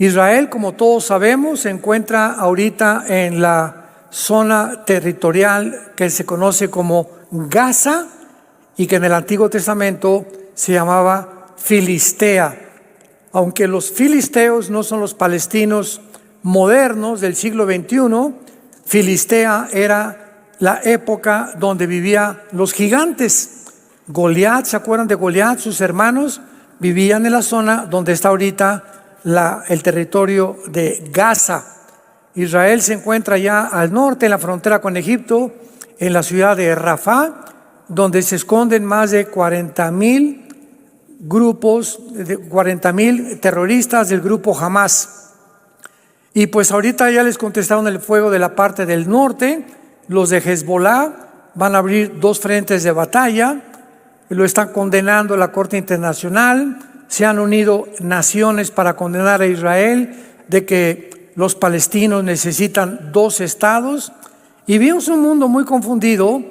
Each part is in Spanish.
Israel, como todos sabemos, se encuentra ahorita en la zona territorial que se conoce como Gaza y que en el Antiguo Testamento se llamaba Filistea. Aunque los filisteos no son los palestinos modernos del siglo XXI, Filistea era la época donde vivían los gigantes. Goliat, ¿se acuerdan de Goliat? Sus hermanos vivían en la zona donde está ahorita el territorio de Gaza. Israel se encuentra ya al norte, en la frontera con Egipto, en la ciudad de Rafah, donde se esconden más de 40,000 grupos, 40,000 terroristas del grupo Hamas. Y pues ahorita ya les contestaron el fuego de la parte del norte. Los de Hezbollah van a abrir 2 frentes de batalla, lo están condenando la Corte Internacional. Se han unido naciones para condenar a Israel de que los palestinos necesitan 2 estados. Y vimos un mundo muy confundido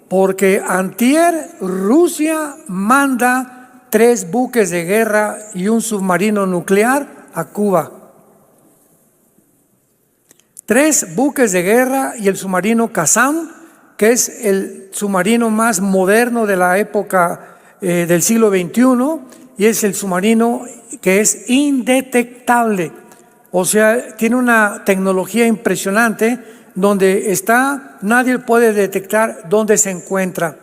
porque antier Rusia manda 3 buques de guerra y un submarino nuclear a Cuba. 3 buques de guerra y el submarino Qassam, que es el submarino más moderno de la época del siglo XXI, y es el submarino que es indetectable. O sea, tiene una tecnología impresionante donde está, nadie puede detectar dónde se encuentra.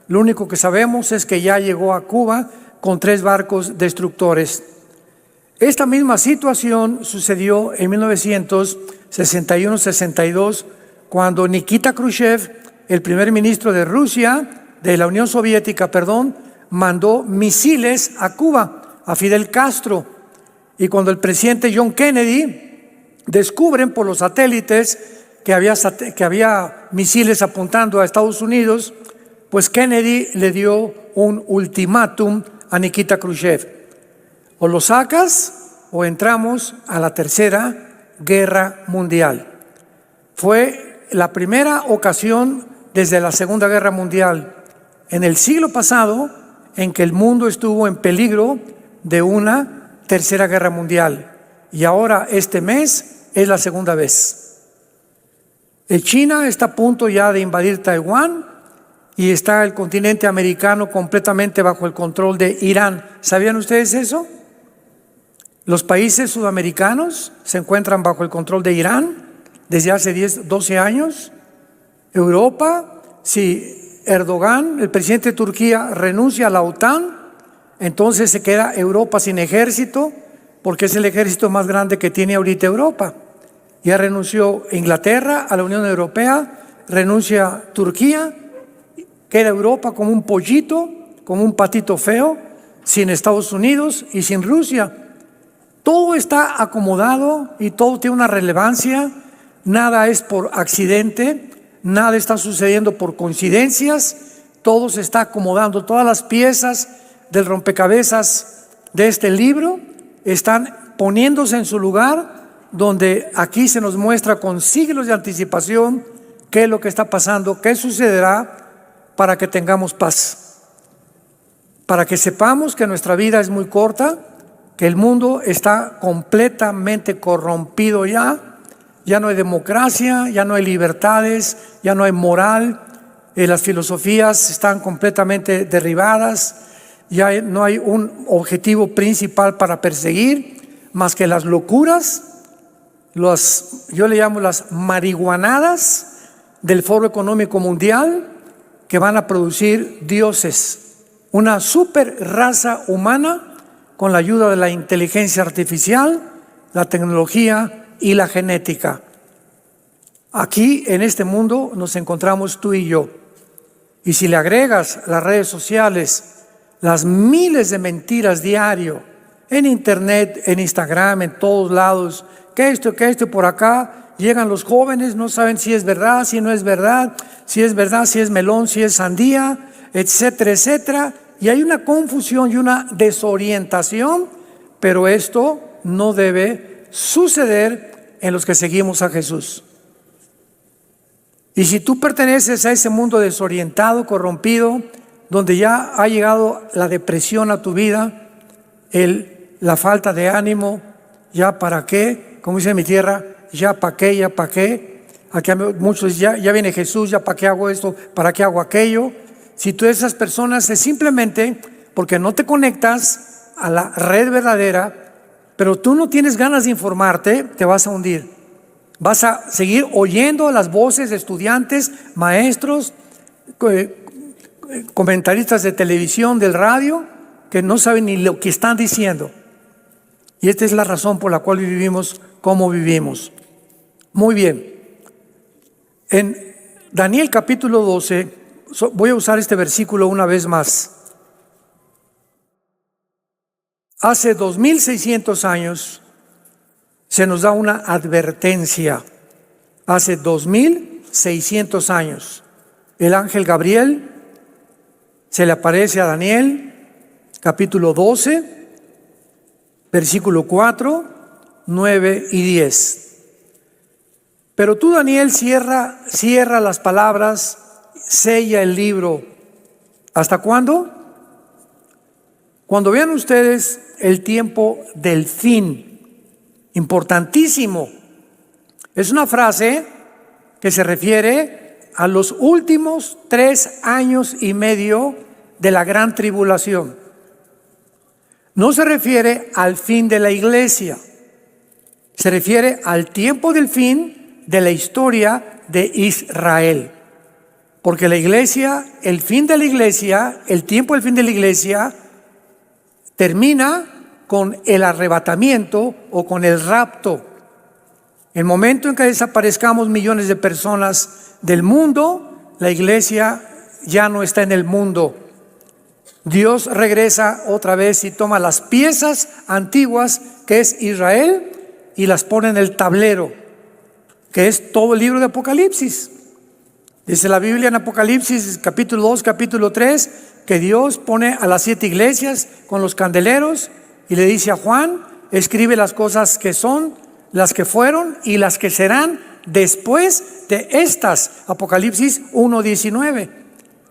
Lo único que sabemos es que ya llegó a Cuba con 3 barcos destructores. Esta misma situación sucedió en 1961-62, cuando Nikita Khrushchev, el primer ministro de Rusia, de la Unión Soviética, mandó misiles a Cuba, a Fidel Castro. Y cuando el presidente John Kennedy descubren por los satélites que había misiles apuntando a Estados Unidos, pues Kennedy le dio un ultimátum a Nikita Khrushchev: o lo sacas o entramos a la Tercera Guerra Mundial. Fue la primera ocasión desde la Segunda Guerra Mundial en el siglo pasado en que el mundo estuvo en peligro de una Tercera Guerra Mundial, y ahora este mes es la segunda vez. China está a punto ya de invadir Taiwán y está el continente americano completamente bajo el control de Irán. ¿Sabían ustedes eso? Los países sudamericanos se encuentran bajo el control de Irán desde hace 12 años. Europa, si Erdogan, el presidente de Turquía, renuncia a la OTAN, entonces se queda Europa sin ejército, porque es el ejército más grande que tiene ahorita Europa. Ya renunció Inglaterra a la Unión Europea, renuncia Turquía, queda Europa como un pollito, como un patito feo, sin Estados Unidos y sin Rusia. Todo está acomodado y todo tiene una relevancia, nada es por accidente. Nada está sucediendo por coincidencias, todo se está acomodando, todas las piezas del rompecabezas de este libro están poniéndose en su lugar, donde aquí se nos muestra con siglos de anticipación qué es lo que está pasando, qué sucederá, para que tengamos paz, para que sepamos que nuestra vida es muy corta, que el mundo está completamente corrompido ya no hay democracia, ya no hay libertades, ya no hay moral, las filosofías están completamente derribadas, ya no hay un objetivo principal para perseguir más que las locuras, yo le llamo las marihuanadas del Foro Económico Mundial, que van a producir dioses, una super raza humana con la ayuda de la inteligencia artificial, la tecnología y la genética. Aquí en este mundo nos encontramos tú y yo. Y si le agregas las redes sociales, las miles de mentiras diario, en internet, en Instagram, en todos lados, que esto, por acá, llegan los jóvenes, no saben si es verdad, si no es verdad, si es verdad, si es melón, si es sandía, etcétera, etcétera. Y hay una confusión y una desorientación, pero esto no debe suceder en los que seguimos a Jesús. Y si tú perteneces a ese mundo desorientado, corrompido, donde ya ha llegado la depresión a tu vida, la falta de ánimo, ya para qué, como dice en mi tierra, ya para qué, ya para qué. Aquí muchos ya viene Jesús, ya para qué hago esto, para qué hago aquello. Si tú eres esas personas es simplemente porque no te conectas a la red verdadera, pero tú no tienes ganas de informarte, te vas a hundir. Vas a seguir oyendo las voces de estudiantes, maestros, comentaristas de televisión, del radio, que no saben ni lo que están diciendo. Y esta es la razón por la cual vivimos como vivimos. Muy bien. En Daniel capítulo 12, voy a usar este versículo una vez más. Hace 2600 años se nos da una advertencia. Hace 2600 años el ángel Gabriel se le aparece a Daniel, capítulo 12, versículo 4, 9 y 10. Pero tú, Daniel, cierra las palabras, sella el libro. ¿Hasta cuándo? Cuando vean ustedes el tiempo del fin, importantísimo. Es una frase que se refiere a los últimos 3 años y medio de la gran tribulación. No se refiere al fin de la iglesia, se refiere al tiempo del fin de la historia de Israel. Porque la iglesia, el fin de la iglesia, el tiempo del fin de la iglesia, termina con el arrebatamiento o con el rapto. El momento en que desaparezcamos millones de personas del mundo, la iglesia ya no está en el mundo. Dios regresa otra vez y toma las piezas antiguas que es Israel y las pone en el tablero, que es todo el libro de Apocalipsis. Dice la Biblia en Apocalipsis capítulo 2, capítulo 3, que Dios pone a las 7 iglesias con los candeleros y le dice a Juan, escribe las cosas que son, las que fueron y las que serán después de estas. Apocalipsis 1, 19.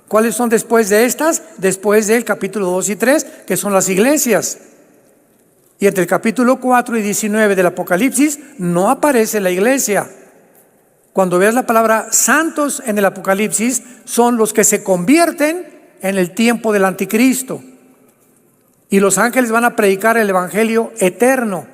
¿Cuáles son después de estas? Después del capítulo 2 y 3, que son las iglesias. Y entre el capítulo 4 y 19 del Apocalipsis no aparece la iglesia. Cuando veas la palabra santos en el Apocalipsis, son los que se convierten en el tiempo del anticristo. Y los ángeles van a predicar el evangelio eterno.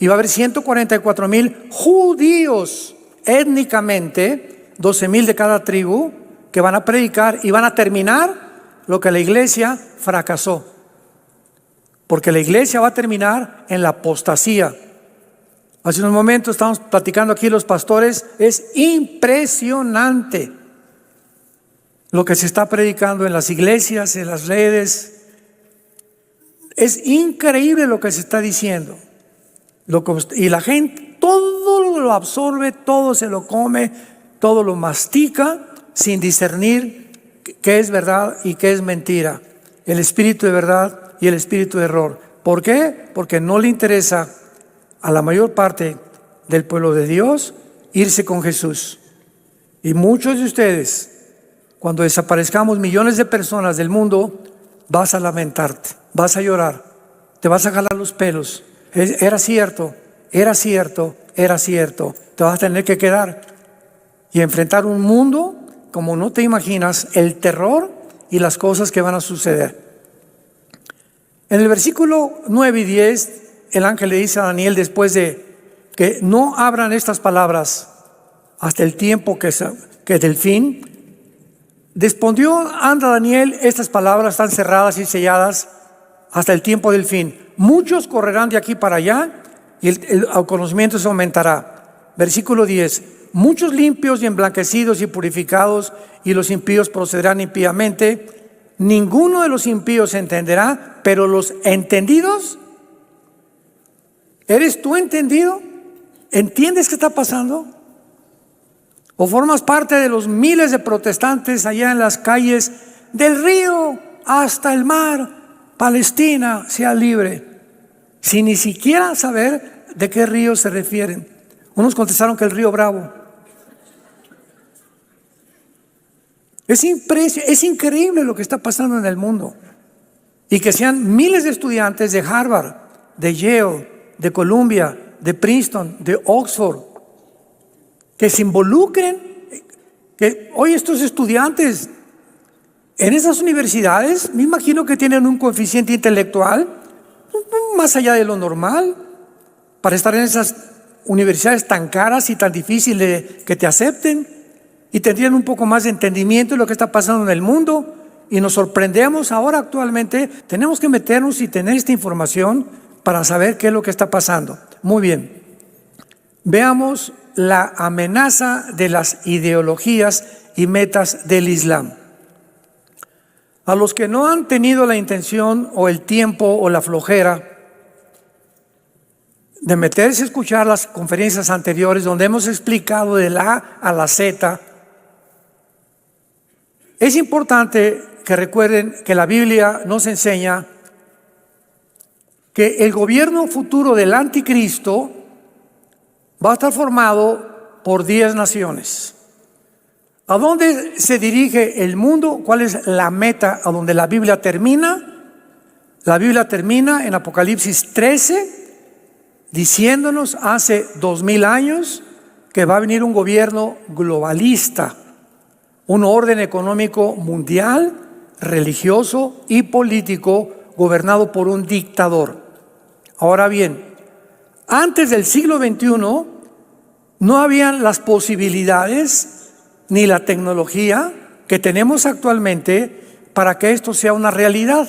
Y va a haber 144,000 judíos étnicamente, 12,000 de cada tribu, que van a predicar y van a terminar lo que la iglesia fracasó. Porque la iglesia va a terminar en la apostasía. Hace unos momentos estamos platicando aquí los pastores, es impresionante lo que se está predicando en las iglesias, en las redes. Es increíble lo que se está diciendo. Y la gente todo lo absorbe, todo se lo come, todo lo mastica sin discernir qué es verdad y qué es mentira. El espíritu de verdad y el espíritu de error. ¿Por qué? Porque no le interesa a la mayor parte del pueblo de Dios irse con Jesús. Y muchos de ustedes, cuando desaparezcamos millones de personas del mundo, vas a lamentarte, vas a llorar, te vas a jalar los pelos. Era cierto, era cierto, era cierto. Te vas a tener que quedar y enfrentar un mundo como no te imaginas, el terror y las cosas que van a suceder. En el versículo 9 y 10, el ángel le dice a Daniel, después de que no abran estas palabras hasta el tiempo que del fin, respondió, anda Daniel, estas palabras están cerradas y selladas hasta el tiempo del fin. Muchos correrán de aquí para allá y el conocimiento se aumentará. Versículo 10, muchos limpios y emblanquecidos y purificados, y los impíos procederán impíamente. Ninguno de los impíos entenderá, pero los entendidos, ¿eres tú entendido? ¿Entiendes qué está pasando? ¿O formas parte de los miles de protestantes allá en las calles del río hasta el mar, Palestina sea libre, sin ni siquiera saber de qué río se refieren? Unos contestaron que el río Bravo. Es increíble lo que está pasando en el mundo. Y que sean miles de estudiantes de Harvard, de Yale, de Columbia, de Princeton, de Oxford, que se involucren, que hoy estos estudiantes en esas universidades, me imagino que tienen un coeficiente intelectual más allá de lo normal para estar en esas universidades tan caras y tan difíciles que te acepten, y tendrían un poco más de entendimiento de lo que está pasando en el mundo. Y nos sorprendemos ahora actualmente, tenemos que meternos y tener esta información para saber qué es lo que está pasando. Muy bien, veamos la amenaza de las ideologías y metas del Islam. A los que no han tenido la intención o el tiempo o la flojera de meterse a escuchar las conferencias anteriores donde hemos explicado de la A a la Z, es importante que recuerden que la Biblia nos enseña que el gobierno futuro del anticristo va a estar formado por 10 naciones. ¿A dónde se dirige el mundo? ¿Cuál es la meta a donde la Biblia termina? La Biblia termina en Apocalipsis 13, diciéndonos hace 2000 años que va a venir un gobierno globalista, un orden económico mundial, religioso y político gobernado por un dictador. Ahora bien, antes del siglo XXI no habían las posibilidades ni la tecnología que tenemos actualmente para que esto sea una realidad.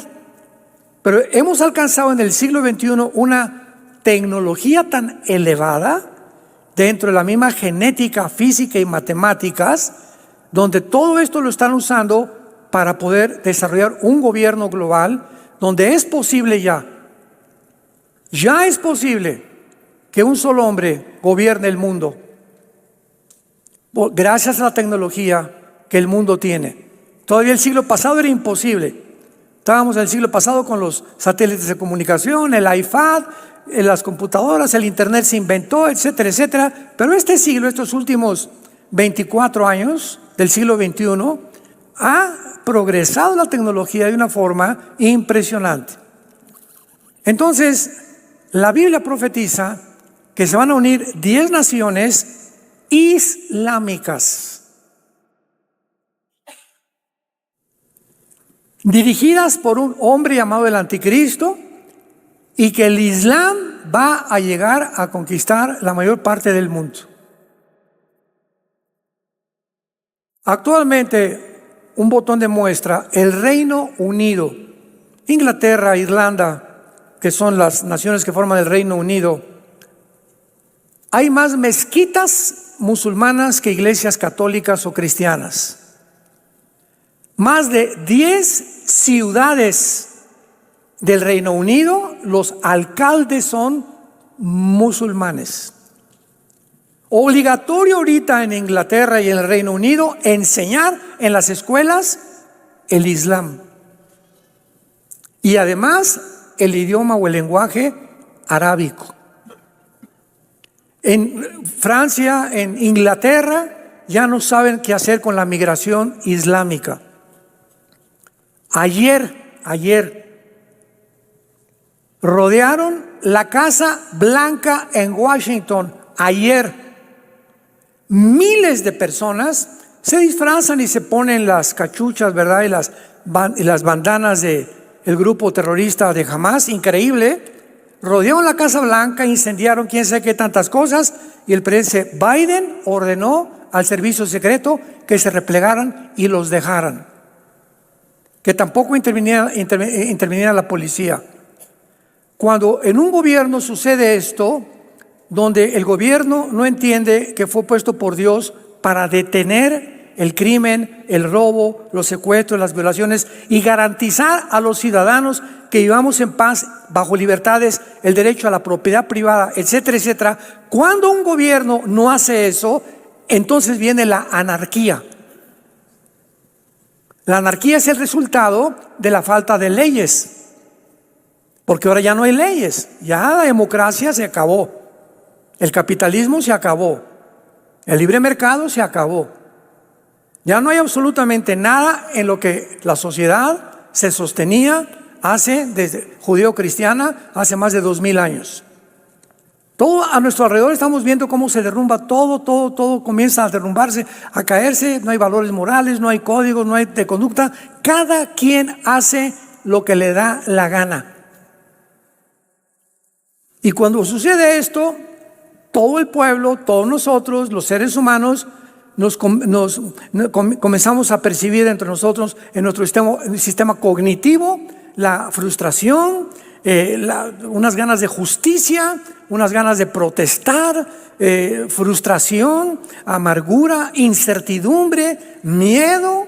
Pero hemos alcanzado en el siglo XXI una tecnología tan elevada dentro de la misma genética, física y matemáticas, donde todo esto lo están usando para poder desarrollar un gobierno global donde es posible ya es posible que un solo hombre gobierne el mundo gracias a la tecnología que el mundo tiene. Todavía el siglo pasado era imposible. Estábamos en el siglo pasado con los satélites de comunicación, el iPad, las computadoras, el internet se inventó, etcétera, etcétera. Pero este siglo, estos últimos 24 años del siglo XXI, ha progresado la tecnología de una forma impresionante. Entonces, la Biblia profetiza que se van a unir 10 naciones islámicas, dirigidas por un hombre llamado el Anticristo, y que el Islam va a llegar a conquistar la mayor parte del mundo. Actualmente, un botón de muestra, el Reino Unido, Inglaterra, Irlanda, que son las naciones que forman el Reino Unido, hay más mezquitas musulmanas que iglesias católicas o cristianas. Más de 10 ciudades del Reino Unido, los alcaldes son musulmanes. Obligatorio ahorita en Inglaterra y en el Reino Unido enseñar en las escuelas el Islam. Y además el idioma o el lenguaje arábico. En Francia, en Inglaterra, ya no saben qué hacer con la migración islámica. Ayer, rodearon la Casa Blanca en Washington. Ayer, miles de personas se disfrazan y se ponen las cachuchas, ¿verdad? Y las bandanas del grupo terrorista de Hamas, increíble. Rodearon la Casa Blanca, incendiaron quién sabe qué tantas cosas, y el presidente Biden ordenó al servicio secreto que se replegaran y los dejaran, que tampoco interviniera la policía. Cuando en un gobierno sucede esto, donde el gobierno no entiende que fue puesto por Dios para detener el crimen, el robo, los secuestros, las violaciones y garantizar a los ciudadanos que vivamos en paz, bajo libertades, el derecho a la propiedad privada, etcétera, etcétera. Cuando un gobierno no hace eso, entonces viene la anarquía. La anarquía es el resultado de la falta de leyes, porque ahora ya no hay leyes, ya la democracia se acabó, el capitalismo se acabó, el libre mercado se acabó. Ya no hay absolutamente nada en lo que la sociedad se sostenía desde judeo-cristiana hace más de 2000 años. Todo a nuestro alrededor estamos viendo cómo se derrumba todo comienza a derrumbarse, a caerse. No hay valores morales, no hay códigos, no hay de conducta. Cada quien hace lo que le da la gana. Y cuando sucede esto, todo el pueblo, todos nosotros, los seres humanos, comenzamos a percibir entre nosotros, en nuestro sistema cognitivo, la frustración, unas ganas de justicia, unas ganas de protestar, frustración, amargura, incertidumbre, miedo.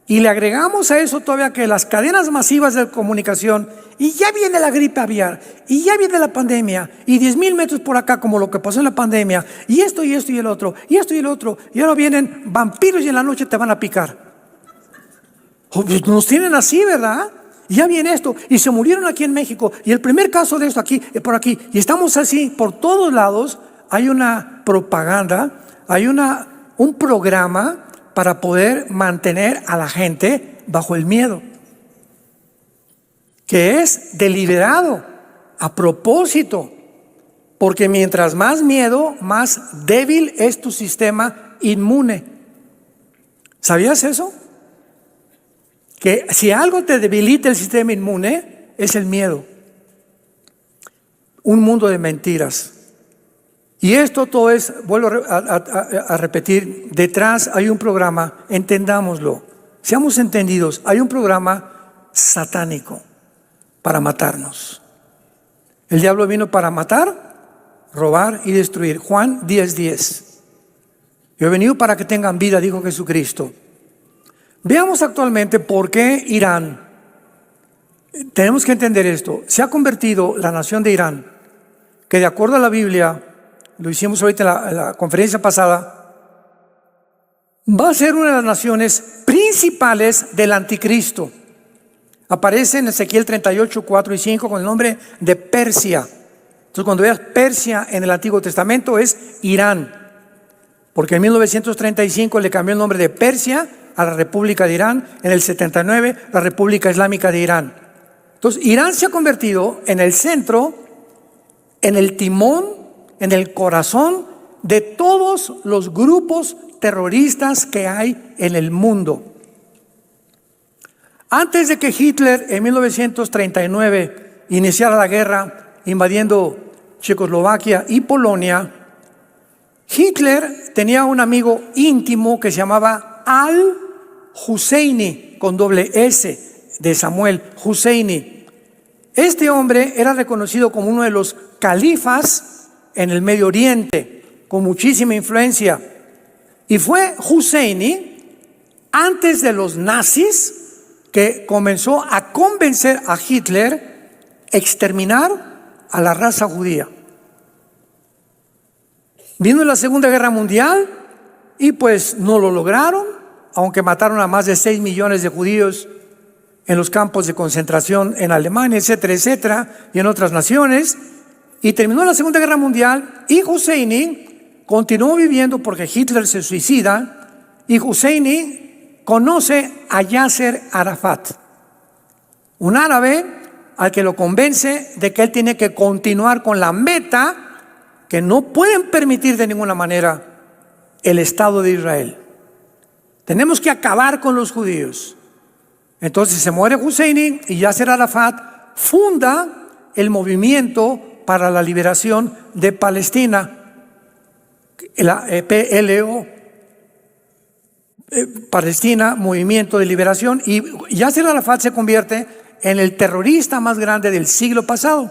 Y le agregamos a eso todavía que las cadenas masivas de comunicación, y ya viene la gripe aviar, y ya viene la pandemia, y 10,000 metros por acá, como lo que pasó en la pandemia, y esto y el otro, y esto y el otro, y ahora vienen vampiros y en la noche te van a picar. Nos tienen así, ¿verdad? Y ya viene esto, y se murieron aquí en México, y el primer caso de esto aquí, por aquí, y estamos así, por todos lados. Hay una propaganda, hay un programa para poder mantener a la gente bajo el miedo, que es deliberado, a propósito, porque mientras más miedo, más débil es tu sistema inmune. ¿Sabías eso? Que si algo te debilita el sistema inmune, es el miedo. Un mundo de mentiras. Y esto todo es, vuelvo a repetir, detrás hay un programa, entendámoslo, seamos entendidos, hay un programa satánico para matarnos. El diablo vino para matar, robar y destruir. Juan 10:10. Yo he venido para que tengan vida, dijo Jesucristo. Veamos actualmente por qué Irán. Tenemos que entender esto. Se ha convertido la nación de Irán, que de acuerdo a la Biblia, lo hicimos ahorita en la conferencia pasada, va a ser una de las naciones principales del anticristo. Aparece en Ezequiel 38, 4 y 5 con el nombre de Persia. Entonces cuando veas Persia en el Antiguo Testamento es Irán, porque en 1935 le cambió el nombre de Persia a la República de Irán, en el 79 la República Islámica de Irán. Entonces Irán se ha convertido en el centro, en el timón, en el corazón de todos los grupos terroristas que hay en el mundo. Antes de que Hitler en 1939 iniciara la guerra invadiendo Checoslovaquia y Polonia, Hitler tenía un amigo íntimo que se llamaba Al-Husseini, con doble S, de Samuel Husseini. Este hombre era reconocido como uno de los califas en el Medio Oriente, con muchísima influencia. Y fue Husseini, antes de los nazis, que comenzó a convencer a Hitler exterminar a la raza judía. Vino la Segunda Guerra Mundial y pues no lo lograron, aunque mataron a más de 6 millones de judíos en los campos de concentración en Alemania, etcétera, etcétera, y en otras naciones. Y terminó la Segunda Guerra Mundial y Husseini continuó viviendo porque Hitler se suicida, y Husseini conoce a Yasser Arafat, un árabe al que lo convence de que él tiene que continuar con la meta que no pueden permitir de ninguna manera el Estado de Israel. Tenemos que acabar con los judíos. Entonces se muere Husseini y Yasser Arafat funda el movimiento para la liberación de Palestina, la PLO, Palestina, Movimiento de Liberación, y Yasser Arafat se convierte en el terrorista más grande del siglo pasado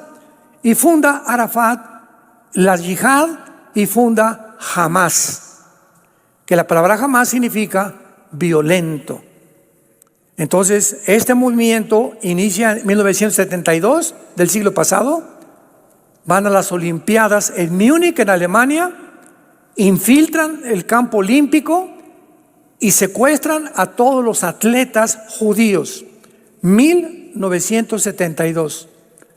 y funda Arafat la Yihad y funda Hamas, que la palabra Hamas significa violento. Entonces este movimiento inicia en 1972 del siglo pasado. Van a las Olimpiadas en Múnich, en Alemania, infiltran el campo olímpico y secuestran a todos los atletas judíos. 1972,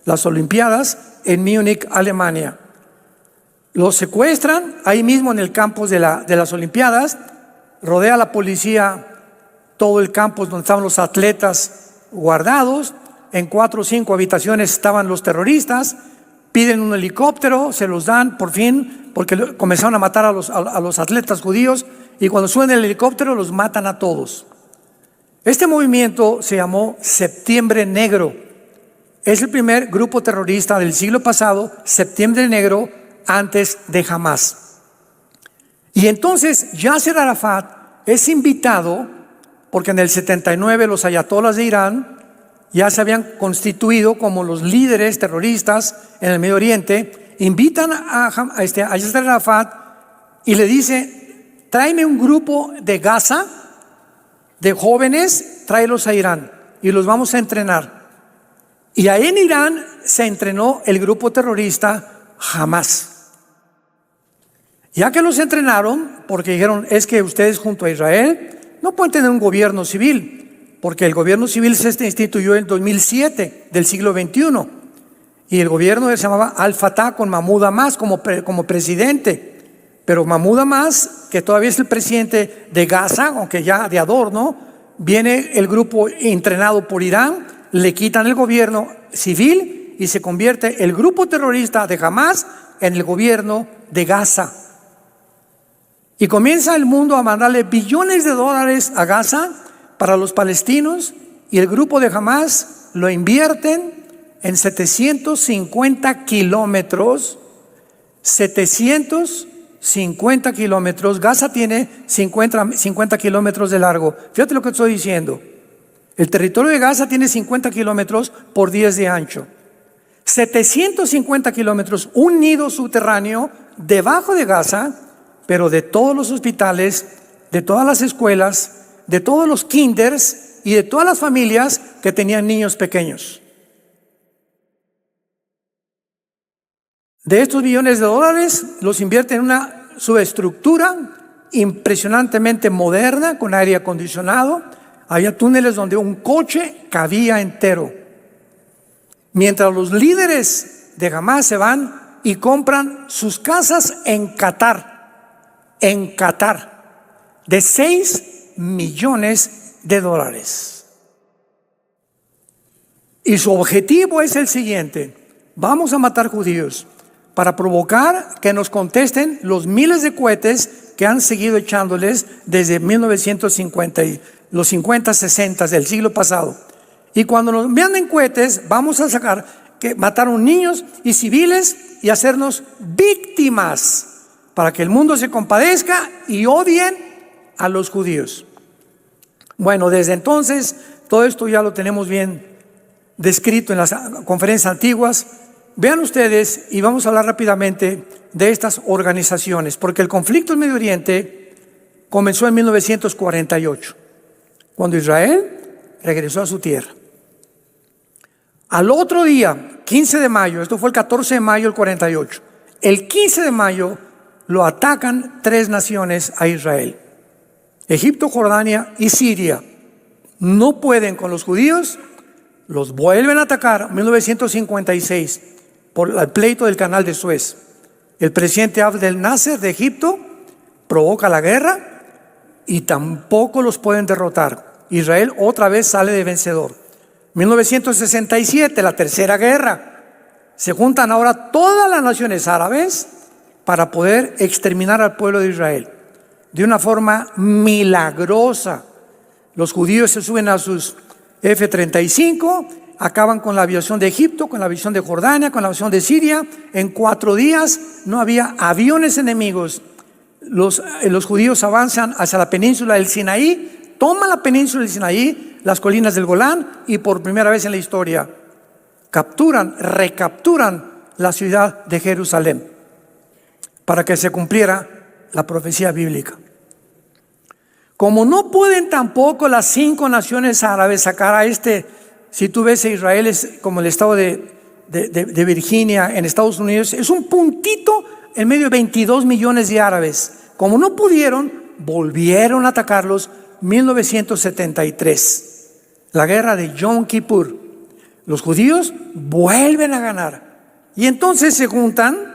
las Olimpiadas en Múnich, Alemania. Los secuestran ahí mismo en el campus de las Olimpiadas, rodea la policía todo el campus donde estaban los atletas guardados, en 4 o 5 habitaciones estaban los terroristas. piden un helicóptero, se los dan por fin, porque comenzaron a matar a los atletas judíos, y cuando suben el helicóptero los matan a todos. Este movimiento se llamó Septiembre Negro. Es el primer grupo terrorista del siglo pasado, Septiembre Negro, antes de Hamás. Y entonces Yasser Arafat es invitado, porque en el 79 los ayatolás de Irán ya se habían constituido como los líderes terroristas en el Medio Oriente. Invitan a Yasser Arafat y le dice: tráeme un grupo de Gaza, de jóvenes, tráelos a Irán y los vamos a entrenar. Y ahí en Irán se entrenó el grupo terrorista Hamás. Ya que los entrenaron, porque dijeron: es que ustedes junto a Israel no pueden tener un gobierno civil, porque el gobierno civil se instituyó en 2007 del siglo XXI, y el gobierno se llamaba Al-Fatah con Mahmoud Abbas como presidente. Pero Mahmoud Abbas, que todavía es el presidente de Gaza, aunque ya de adorno, viene el grupo entrenado por Irán, le quitan el gobierno civil y se convierte el grupo terrorista de Hamás en el gobierno de Gaza. Y comienza el mundo a mandarle billones de dólares a Gaza para los palestinos, y el grupo de Hamás lo invierten en 750 kilómetros. 750 kilómetros. Gaza tiene 50 kilómetros de largo. Fíjate lo que estoy diciendo. El territorio de Gaza tiene 50 kilómetros por 10 de ancho. 750 kilómetros, un nido subterráneo debajo de Gaza, pero de todos los hospitales, de todas las escuelas, de todos los kinders y de todas las familias que tenían niños pequeños. De estos billones de dólares los invierte en una subestructura impresionantemente moderna, con aire acondicionado. Había túneles donde un coche cabía entero. Mientras los líderes de Hamás se van y compran sus casas en Qatar, de 6 millones de dólares. Y su objetivo es el siguiente: vamos a matar judíos para provocar que nos contesten los miles de cohetes que han seguido echándoles desde 1950, los 50, 60 del siglo pasado. Y cuando nos manden cohetes, vamos a sacar que mataron niños y civiles y hacernos víctimas para que el mundo se compadezca y odien a los judíos. Bueno, desde entonces todo esto ya lo tenemos bien descrito en las conferencias antiguas. Vean ustedes, y vamos a hablar rápidamente de estas organizaciones, porque el conflicto en Medio Oriente comenzó en 1948, cuando Israel regresó a su tierra. Al otro día, 15 de mayo, esto fue el 14 de mayo del 48, el 15 de mayo lo atacan 3 naciones a Israel: Egipto, Jordania y Siria. No pueden con los judíos, los vuelven a atacar en 1956 por el pleito del canal de Suez. El presidente Abdel Nasser de Egipto provoca la guerra y tampoco los pueden derrotar. Israel otra vez sale de vencedor. 1967, la tercera guerra. Se juntan ahora todas las naciones árabes para poder exterminar al pueblo de Israel de una forma milagrosa. Los judíos se suben a sus F-35, acaban con la aviación de Egipto, con la aviación de Jordania, con la aviación de Siria. En 4 días no había aviones enemigos. Los judíos avanzan hacia la península del Sinaí, toman la península del Sinaí, las colinas del Golán, y por primera vez en la historia recapturan la ciudad de Jerusalén para que se cumpliera la profecía bíblica. Como no pueden tampoco las 5 naciones árabes sacar a si tú ves a Israel es como el estado de Virginia en Estados Unidos, es un puntito en medio de 22 millones de árabes. Como no pudieron, volvieron a atacarlos. 1973, la guerra de Yom Kippur. Los judíos vuelven a ganar. Y entonces se juntan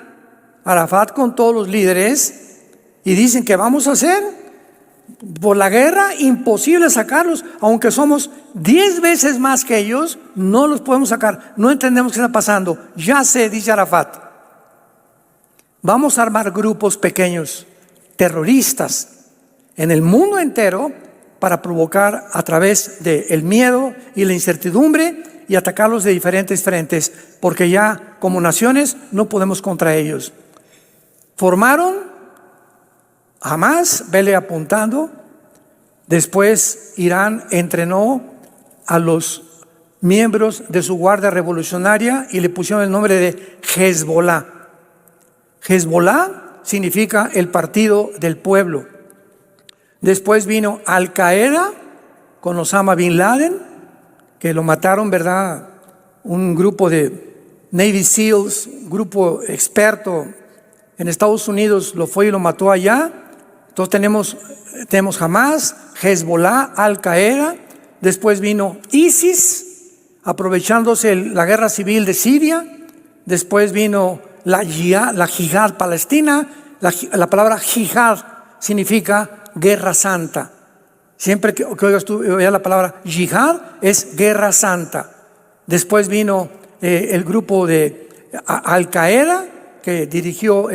Arafat con todos los líderes y dicen: ¿qué vamos a hacer? Por la guerra, imposible sacarlos, aunque somos 10 veces más que ellos, no los podemos sacar. No entendemos qué está pasando. Ya sé, dice Arafat, vamos a armar grupos pequeños, terroristas, en el mundo entero, para provocar a través del miedo y la incertidumbre y atacarlos de diferentes frentes, porque ya como naciones no podemos contra ellos. Formaron Hamas, vele apuntando. Después Irán entrenó a los miembros de su guardia revolucionaria y le pusieron el nombre de Hezbollah. Hezbollah significa el partido del pueblo. Después vino Al Qaeda con Osama Bin Laden, que lo mataron, ¿verdad? Un grupo de Navy SEALs, un grupo experto en Estados Unidos lo fue y lo mató allá. Entonces tenemos Hamas, Hezbollah, Al Qaeda. Después vino ISIS, aprovechándose la guerra civil de Siria. Después vino la Jihad palestina. La palabra Jihad significa guerra santa. Siempre que oigas tú la palabra Jihad, es guerra santa. Después vino el grupo de Al Qaeda, que dirigió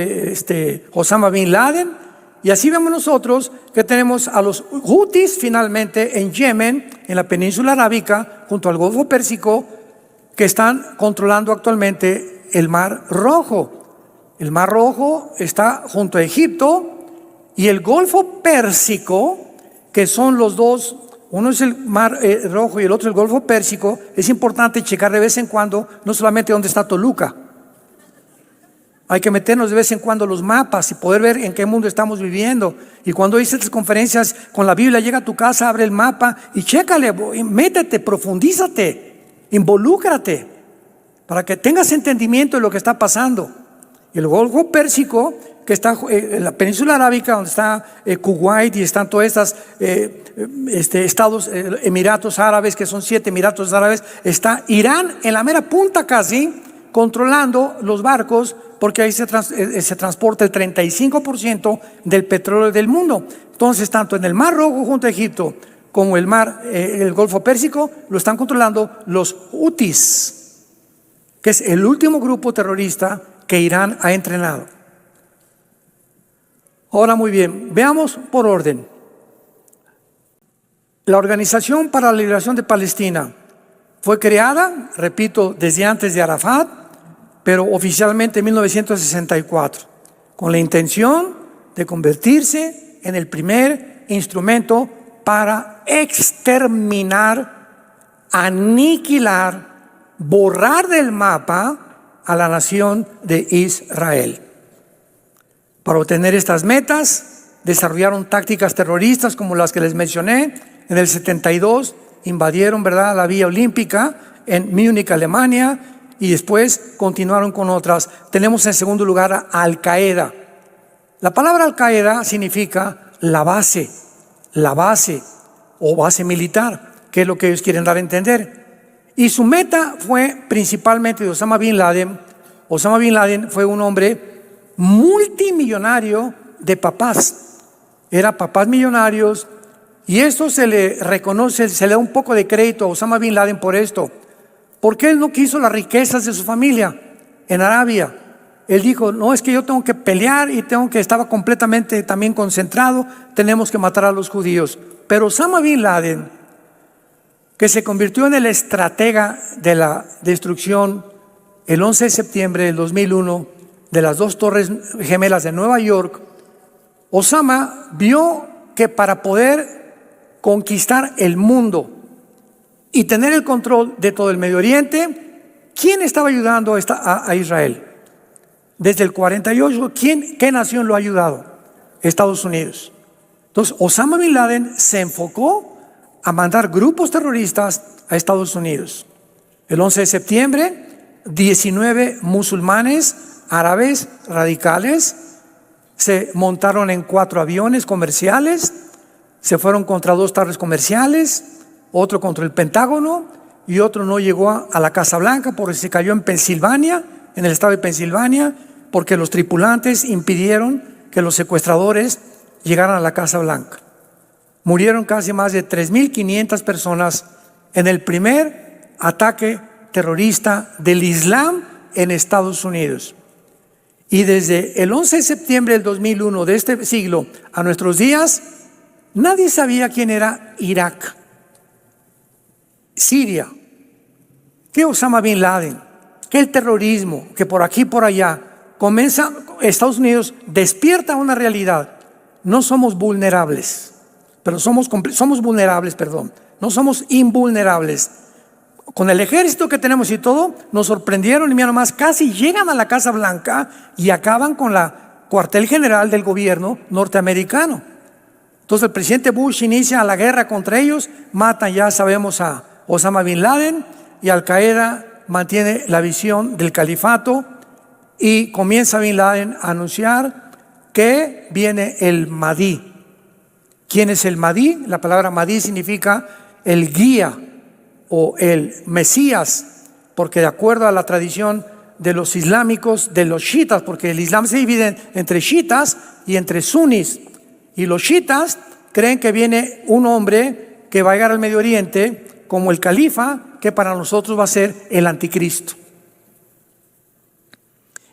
Osama Bin Laden. Y así vemos nosotros que tenemos a los Houthis finalmente en Yemen, en la península arábica, junto al Golfo Pérsico, que están controlando actualmente el Mar Rojo. El Mar Rojo está junto a Egipto, y el Golfo Pérsico, que son los dos, uno es el Mar Rojo y el otro el Golfo Pérsico. Es importante checar de vez en cuando, no solamente dónde está Toluca. Hay que meternos de vez en cuando los mapas y poder ver en qué mundo estamos viviendo. Y cuando hice estas conferencias con la Biblia, llega a tu casa, abre el mapa y chécale, métete, profundízate, involúcrate, para que tengas entendimiento de lo que está pasando. Y el Golfo Pérsico, que está en la península arábica, donde está Kuwait y están todas estas estados, Emiratos Árabes, que son 7 Emiratos Árabes, está Irán en la mera punta casi, controlando los barcos, porque ahí se transporta el 35% del petróleo del mundo. Entonces, tanto en el Mar Rojo junto a Egipto, como el Golfo Pérsico, lo están controlando los Houthis, que es el último grupo terrorista que Irán ha entrenado. Ahora, muy bien, veamos por orden. La Organización para la Liberación de Palestina fue creada, repito, desde antes de Arafat, pero oficialmente en 1964, con la intención de convertirse en el primer instrumento para exterminar, aniquilar, borrar del mapa a la nación de Israel. Para obtener estas metas, desarrollaron tácticas terroristas como las que les mencioné. En el 72 invadieron, ¿verdad?, la Vía Olímpica en Múnich, Alemania, y después continuaron con otras. Tenemos en segundo lugar a Al Qaeda. La palabra Al Qaeda significa la base o base militar, que es lo que ellos quieren dar a entender. Y su meta fue principalmente de Osama Bin Laden. Osama Bin Laden fue un hombre multimillonario de papás. Era papás millonarios, y esto se le reconoce, se le da un poco de crédito a Osama Bin Laden por esto, porque él no quiso las riquezas de su familia en Arabia. Él dijo, no, es que yo tengo que pelear y estaba completamente también concentrado, tenemos que matar a los judíos. Pero Osama Bin Laden, que se convirtió en el estratega de la destrucción el 11 de septiembre del 2001 de las 2 torres gemelas de Nueva York, Osama vio que para poder conquistar el mundo y tener el control de todo el Medio Oriente, ¿quién estaba ayudando a Israel? Desde el 48, ¿qué nación lo ha ayudado? Estados Unidos. Entonces, Osama Bin Laden se enfocó a mandar grupos terroristas a Estados Unidos. El 11 de septiembre, 19 musulmanes árabes radicales se montaron en 4 aviones comerciales, se fueron contra 2 torres comerciales, otro contra el Pentágono y otro no llegó a la Casa Blanca porque se cayó en Pensilvania, en el estado de Pensilvania, porque los tripulantes impidieron que los secuestradores llegaran a la Casa Blanca. Murieron casi más de 3.500 personas en el primer ataque terrorista del Islam en Estados Unidos. Y desde el 11 de septiembre del 2001 de este siglo a nuestros días, nadie sabía quién era Irak, Siria, que Osama Bin Laden, que el terrorismo, que por aquí y por allá. Estados Unidos despierta una realidad. No somos vulnerables, pero somos vulnerables, no somos invulnerables. Con el ejército que tenemos y todo, nos sorprendieron y mira nomás, casi llegan a la Casa Blanca y acaban con la cuartel general del gobierno norteamericano. Entonces el presidente Bush inicia la guerra contra ellos, matan, ya sabemos, a Osama Bin Laden, y Al Qaeda mantiene la visión del califato y comienza Bin Laden a anunciar que viene el Mahdi. ¿Quién es el Mahdi? La palabra Mahdi significa el guía o el Mesías, porque de acuerdo a la tradición de los islámicos, de los chiitas, porque el Islam se divide entre chiitas y entre sunis, y los chiitas creen que viene un hombre que va a llegar al Medio Oriente como el califa, que para nosotros va a ser el anticristo.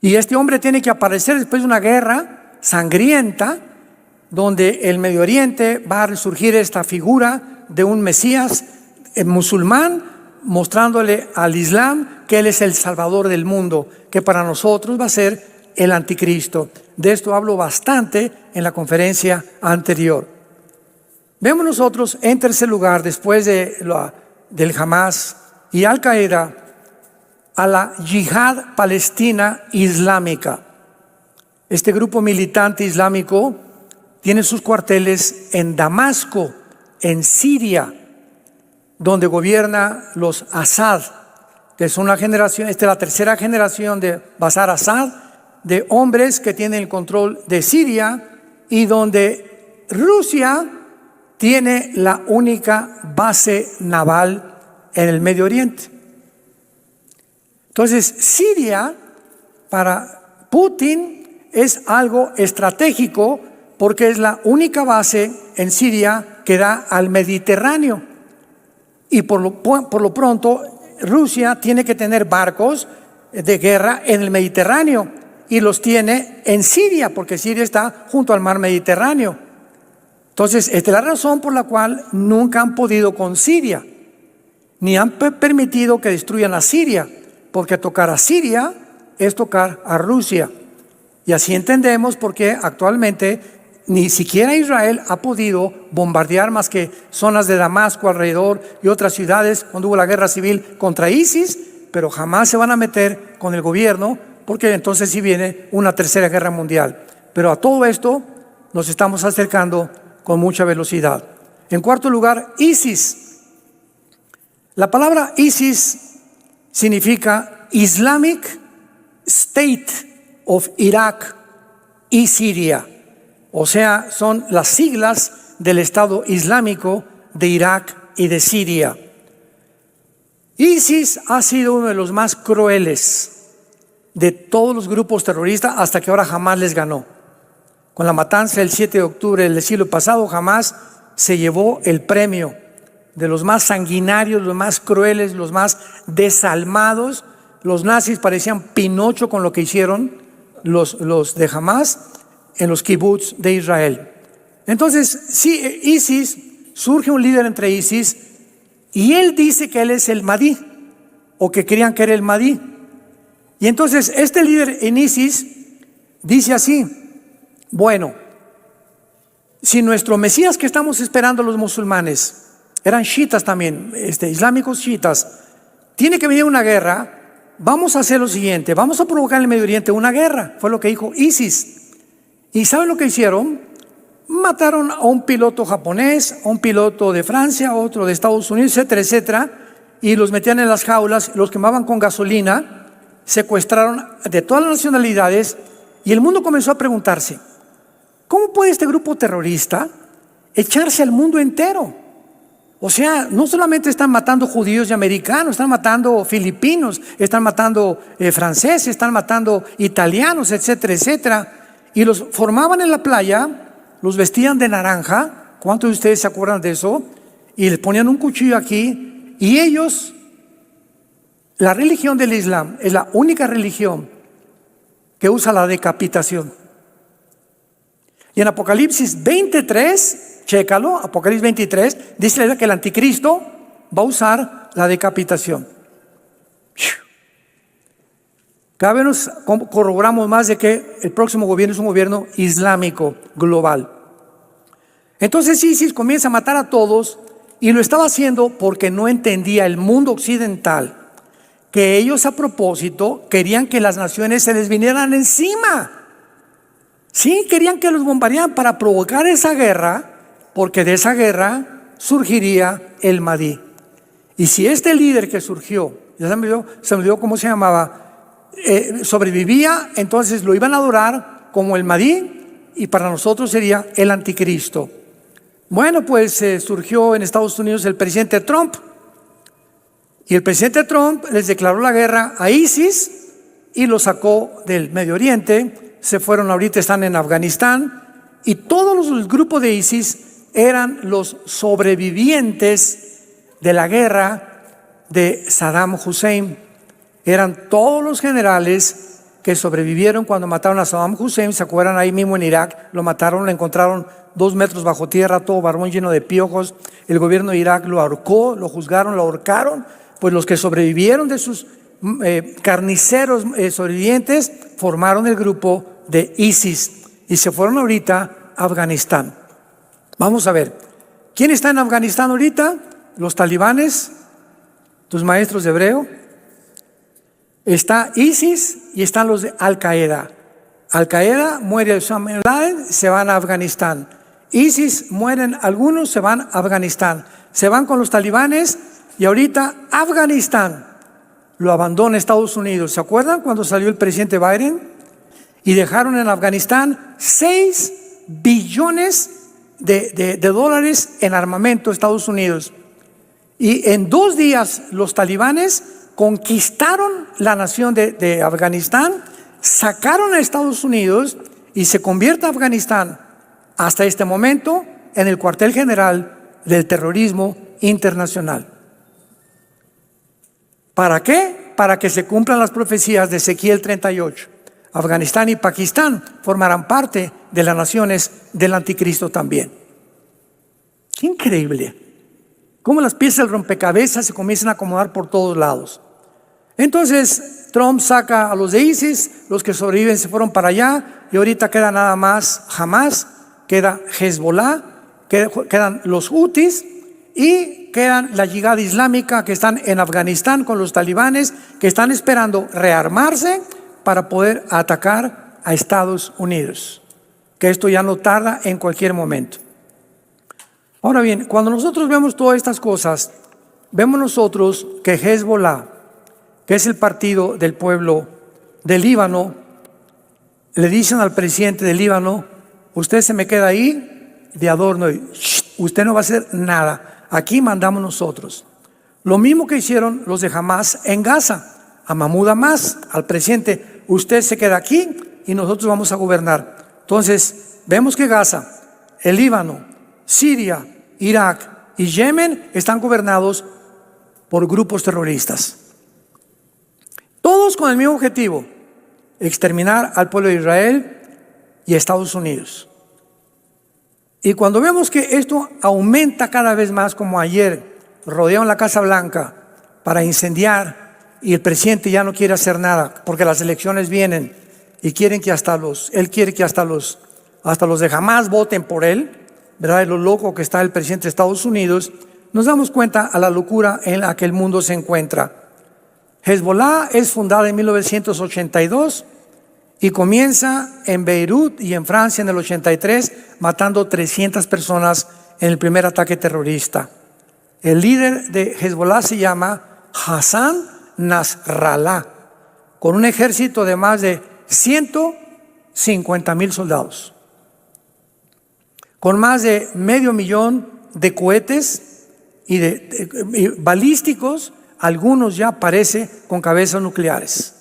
Y este hombre tiene que aparecer después de una guerra sangrienta, donde el Medio Oriente va a resurgir esta figura de un Mesías musulmán, mostrándole al Islam que él es el salvador del mundo, que para nosotros va a ser el anticristo. De esto hablo bastante en la conferencia anterior. Vemos nosotros en tercer lugar, después del Hamas y Al Qaeda, a la Yihad Palestina Islámica. Este grupo militante islámico tiene sus cuarteles en Damasco, en Siria, donde gobierna los Assad, que es una generación, esta es la tercera generación de Bashar Assad, de hombres que tienen el control de Siria, y donde Rusia tiene la única base naval en el Medio Oriente. Entonces, Siria para Putin es algo estratégico, porque es la única base en Siria que da al Mediterráneo. Y por lo pronto, Rusia tiene que tener barcos de guerra en el Mediterráneo, y los tiene en Siria, porque Siria está junto al mar Mediterráneo. Entonces, esta es la razón por la cual nunca han podido con Siria, ni han permitido que destruyan a Siria, porque tocar a Siria es tocar a Rusia. Y así entendemos por qué actualmente ni siquiera Israel ha podido bombardear más que zonas de Damasco alrededor y otras ciudades cuando hubo la guerra civil contra ISIS, pero jamás se van a meter con el gobierno, porque entonces sí viene una tercera guerra mundial. Pero a todo esto nos estamos acercando con mucha velocidad. En cuarto lugar, ISIS. La palabra ISIS significa Islamic State of Iraq y Siria. O sea, son las siglas del Estado Islámico de Irak y de Siria. ISIS ha sido uno de los más crueles de todos los grupos terroristas, hasta que ahora Hamas les ganó. Con la matanza del 7 de octubre del siglo pasado, Hamas se llevó el premio de los más sanguinarios, los más crueles, los más desalmados. Los nazis parecían Pinocho con lo que hicieron los de Hamas en los kibbutz de Israel. Entonces, sí, ISIS, surge un líder entre ISIS, y él dice que él es el Mahdi, o que creían que era el Mahdi. Y entonces este líder en ISIS dice así: bueno, si nuestro Mesías que estamos esperando los musulmanes, eran chiitas también, islámicos chiitas, tiene que venir una guerra, vamos a hacer lo siguiente, vamos a provocar en el Medio Oriente una guerra. Fue lo que dijo ISIS. ¿Y saben lo que hicieron? Mataron a un piloto japonés, a un piloto de Francia, a otro de Estados Unidos, etcétera, etcétera, y los metían en las jaulas, los quemaban con gasolina, secuestraron de todas las nacionalidades, y el mundo comenzó a preguntarse: ¿cómo puede este grupo terrorista echarse al mundo entero? O sea, no solamente están matando judíos y americanos, están matando filipinos, están matando franceses, están matando italianos, etcétera, etcétera. Y los formaban en la playa, los vestían de naranja, ¿Cuántos de ustedes se acuerdan de eso? Y les ponían un cuchillo aquí, y ellos, la religión del Islam es la única religión que usa la decapitación. Y en Apocalipsis 23, chécalo, Apocalipsis 23, dice que el anticristo va a usar la decapitación. Cada vez nos corroboramos más de que el próximo gobierno es un gobierno islámico global. Entonces ISIS comienza a matar a todos, y lo estaba haciendo porque no entendía el mundo occidental que ellos a propósito querían que las naciones se les vinieran encima. Sí, querían que los bombardearan para provocar esa guerra, porque de esa guerra surgiría el Mahdi. Y si este líder que surgió, ya se me olvidó cómo se llamaba, sobrevivía, entonces lo iban a adorar como el Mahdi, y para nosotros sería el anticristo. Bueno, pues surgió en Estados Unidos el presidente Trump, y el presidente Trump les declaró la guerra a ISIS y lo sacó del Medio Oriente. Se fueron, ahorita están en Afganistán, y todos los grupos de ISIS eran los sobrevivientes de la guerra de Saddam Hussein. Eran todos los generales que sobrevivieron cuando mataron a Saddam Hussein. ¿Se acuerdan? Ahí mismo en Irak lo mataron, lo encontraron 2 metros bajo tierra, todo barbón lleno de piojos. El gobierno de Irak lo ahorcó, lo juzgaron, lo ahorcaron. Pues los que sobrevivieron de sus carniceros sobrevivientes formaron el grupo de ISIS y se fueron ahorita a Afganistán. Vamos a ver, ¿quién está en Afganistán ahorita? Los talibanes, tus maestros de hebreo. Está ISIS y están los de Al-Qaeda. Al-Qaeda muere Osama bin Laden, se van a Afganistán. ISIS mueren algunos, se van a Afganistán. Se van con los talibanes, y ahorita Afganistán lo abandona Estados Unidos. ¿Se acuerdan cuando salió el presidente Biden? Y dejaron en Afganistán 6 billones de dólares en armamento Estados Unidos. Y en 2 días los talibanes conquistaron la nación de Afganistán, sacaron a Estados Unidos, y se convierte Afganistán hasta este momento en el cuartel general del terrorismo internacional. ¿Para qué? Para que se cumplan las profecías de Ezequiel 38. Afganistán y Pakistán formarán parte de las naciones del anticristo también. Qué increíble. Cómo las piezas del rompecabezas se comienzan a acomodar por todos lados. Entonces Trump saca a los de ISIS, los que sobreviven se fueron para allá, y ahorita queda nada más Hamas, queda Hezbollah, quedan los Houthis, y quedan la Yihad Islámica, que están en Afganistán con los talibanes, que están esperando rearmarse para poder atacar a Estados Unidos, que esto ya no tarda en cualquier momento. Ahora bien, cuando nosotros vemos todas estas cosas, vemos nosotros que Hezbollah, que es el partido del pueblo del Líbano, le dicen al presidente del Líbano: usted se me queda ahí de adorno, y usted no va a hacer nada, aquí mandamos nosotros. Lo mismo que hicieron los de Hamas en Gaza, a Mahmoud Abbas, al presidente: usted se queda aquí y nosotros vamos a gobernar. Entonces vemos que Gaza, el Líbano, Siria, Irak y Yemen están gobernados por grupos terroristas, todos con el mismo objetivo: exterminar al pueblo de Israel y Estados Unidos. Y cuando vemos que esto aumenta cada vez más, como ayer rodearon la Casa Blanca para incendiar, y el presidente ya no quiere hacer nada porque las elecciones vienen, y quieren que él quiere que hasta los de Hamas voten por él, ¿verdad? De lo loco que está el presidente de Estados Unidos, nos damos cuenta a la locura en la que el mundo se encuentra. Hezbollah es fundada en 1982 y comienza en Beirut y en Francia en el 83, matando 300 personas en el primer ataque terrorista. El líder de Hezbollah se llama Hassan Nasrallah, con un ejército de más de 150,000 soldados, con más de 500,000 de cohetes y balísticos, algunos ya parece con cabezas nucleares.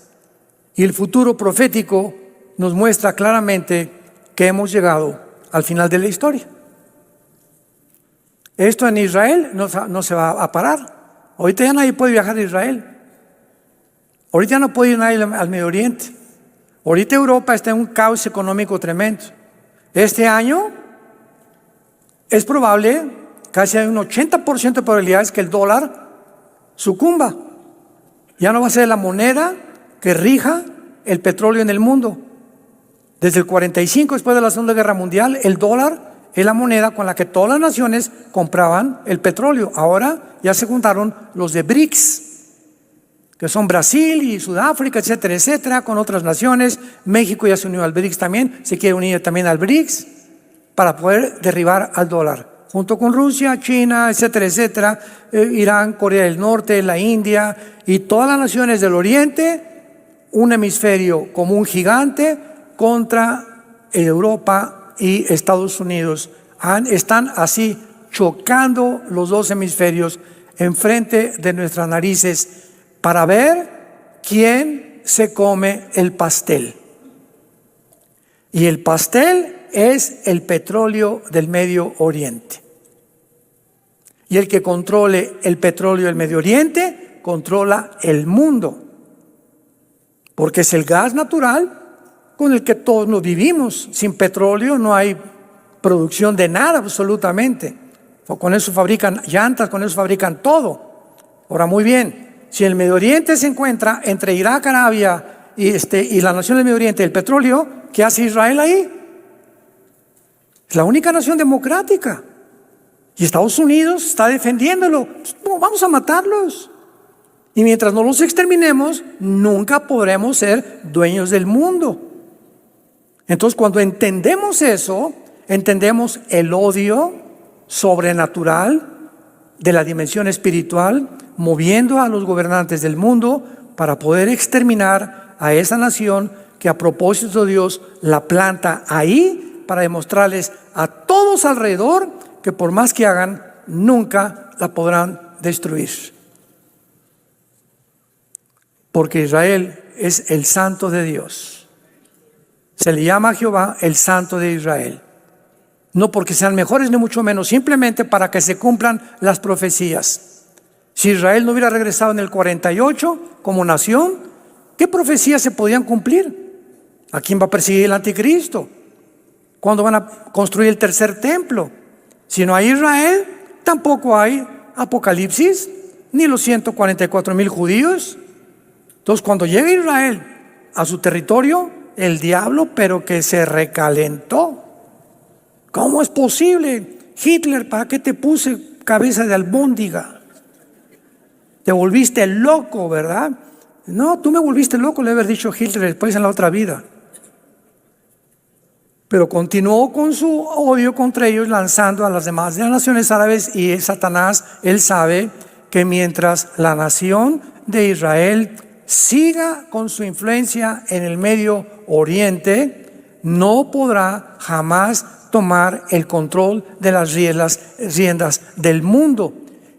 Y el futuro profético nos muestra claramente que hemos llegado al final de la historia. Esto en Israel no se va a parar. Ahorita ya nadie puede viajar a Israel. Ahorita ya no puede ir nadie al Medio Oriente. Ahorita Europa está en un caos económico tremendo. Este año es probable, casi hay un 80% de probabilidades que el dólar sucumba. Ya no va a ser la moneda que rija el petróleo en el mundo. Desde el 45, después de la Segunda Guerra Mundial, el dólar es la moneda con la que todas las naciones compraban el petróleo. Ahora ya se juntaron los de BRICS, que son Brasil y Sudáfrica, etcétera, etcétera, con otras naciones. México ya se unió al BRICS también, se quiere unir también al BRICS para poder derribar al dólar, junto con Rusia, China, etcétera, etcétera, Irán, Corea del Norte, la India y todas las naciones del Oriente, un hemisferio como un gigante contra Europa y Estados Unidos. Están así chocando los dos hemisferios enfrente de nuestras narices para ver quién se come el pastel. Y el pastel es el petróleo del Medio Oriente. Y el que controle el petróleo del Medio Oriente controla el mundo, porque es el gas natural con el que todos nos vivimos. Sin petróleo no hay producción de nada absolutamente. Con eso fabrican llantas, con eso fabrican todo. Ahora, muy bien, si el Medio Oriente se encuentra entre Irak, Arabia y la nación del Medio Oriente, el petróleo, ¿qué hace Israel ahí? Es la única nación democrática. Y Estados Unidos está defendiéndolo. No, vamos a matarlos. Y mientras no los exterminemos, nunca podremos ser dueños del mundo. Entonces, cuando entendemos eso, entendemos el odio sobrenatural de la dimensión espiritual, moviendo a los gobernantes del mundo para poder exterminar a esa nación que a propósito Dios la planta ahí para demostrarles a todos alrededor que por más que hagan, nunca la podrán destruir. Porque Israel es el santo de Dios. Se le llama a Jehová el santo de Israel. No porque sean mejores ni mucho menos, simplemente para que se cumplan las profecías. Si Israel no hubiera regresado en el 48 como nación, ¿qué profecías se podían cumplir? ¿A quién va a perseguir el anticristo? ¿Cuándo van a construir el tercer templo? Si no hay Israel, tampoco hay Apocalipsis, ni los 144,000 judíos. Entonces, cuando llega Israel a su territorio, el diablo, pero que se recalentó. ¿Cómo es posible? Hitler, ¿para qué te puse cabeza de albóndiga? Te volviste loco, ¿verdad? No, tú me volviste loco, le haber dicho Hitler después en la otra vida. Pero continuó con su odio contra ellos, lanzando a las demás de las naciones árabes, y Satanás, él sabe que mientras la nación de Israel siga con su influencia en el Medio Oriente, no podrá jamás tomar el control de las riendas del mundo.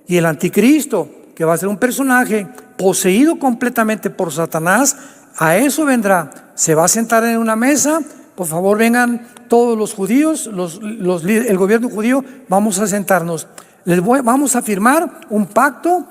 Y el anticristo, que va a ser un personaje poseído completamente por Satanás, a eso vendrá. Se va a sentar en una mesa. Por favor, vengan todos los judíos, el gobierno judío, vamos a sentarnos. Vamos a firmar un pacto.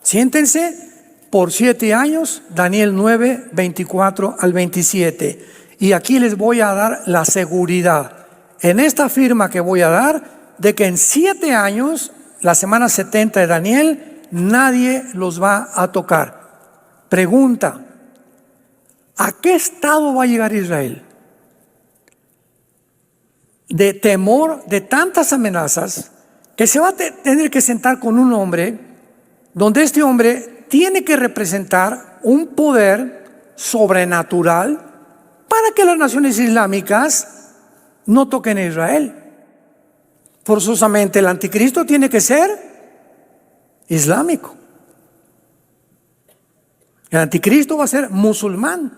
Siéntense por 7 años, Daniel 9, 24 al 27. Y aquí les voy a dar la seguridad, en esta firma que voy a dar, de que en 7 años, la semana 70 de Daniel, nadie los va a tocar. Pregunta: ¿a qué estado va a llegar Israel? De temor de tantas amenazas, que se va a tener que sentar con un hombre, donde este hombre tiene que representar un poder sobrenatural para que las naciones islámicas no toquen a Israel. Forzosamente el anticristo tiene que ser islámico. El anticristo va a ser musulmán.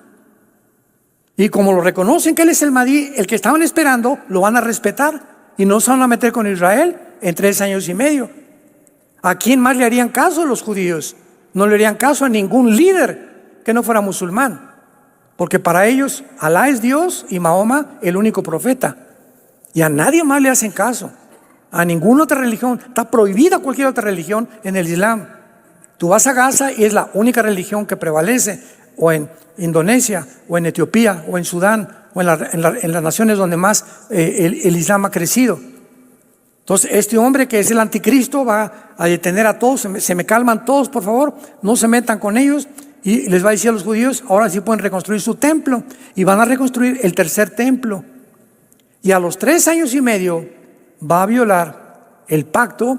Y como lo reconocen que él es el Mahdi, el que estaban esperando, lo van a respetar y no se van a meter con Israel en 3 años y medio. ¿A quién más le harían caso los judíos? No le harían caso a ningún líder que no fuera musulmán, porque para ellos Alá es Dios y Mahoma el único profeta, y a nadie más le hacen caso. a ninguna otra religión. Está prohibida cualquier otra religión en el Islam. Tú vas a Gaza y es la única religión que prevalece, o en Indonesia, o en Etiopía, o en Sudán, o en las naciones donde más el Islam ha crecido. Entonces este hombre que es el anticristo va a detener a todos. Se me calman todos, por favor, no se metan con ellos. Y les va a decir a los judíos, ahora sí pueden reconstruir su templo, y van a reconstruir el tercer templo. Y a los 3 años y medio va a violar el pacto.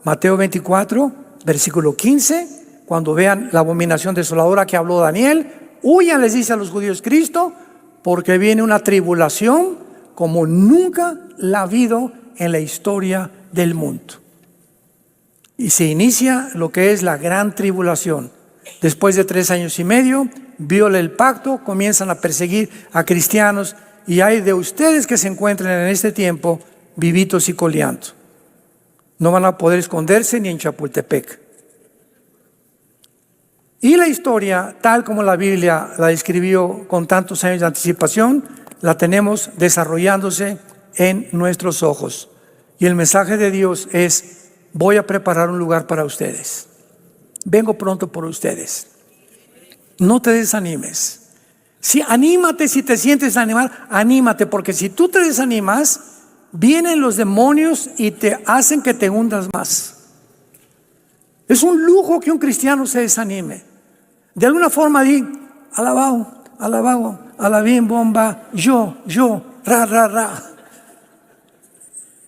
Mateo 24, versículo 15, cuando vean la abominación desoladora que habló Daniel, huyan, les dice a los judíos Cristo, porque viene una tribulación como nunca la ha habido en la historia del mundo. Y se inicia lo que es la gran tribulación. Después de 3 años y medio, viola el pacto, comienzan a perseguir a cristianos, y hay de ustedes que se encuentren en este tiempo vivitos y coleando. No van a poder esconderse ni en Chapultepec. Y la historia, tal como la Biblia la describió con tantos años de anticipación, la tenemos desarrollándose en nuestros ojos. Y el mensaje de Dios es: voy a preparar un lugar para ustedes. Vengo pronto por ustedes. No te desanimes. Anímate si te sientes animar, anímate, porque si tú te desanimas, vienen los demonios y te hacen que te hundas más. Es un lujo que un cristiano se desanime. De alguna forma di, alabado, alabado, alabín, bomba, yo, ra.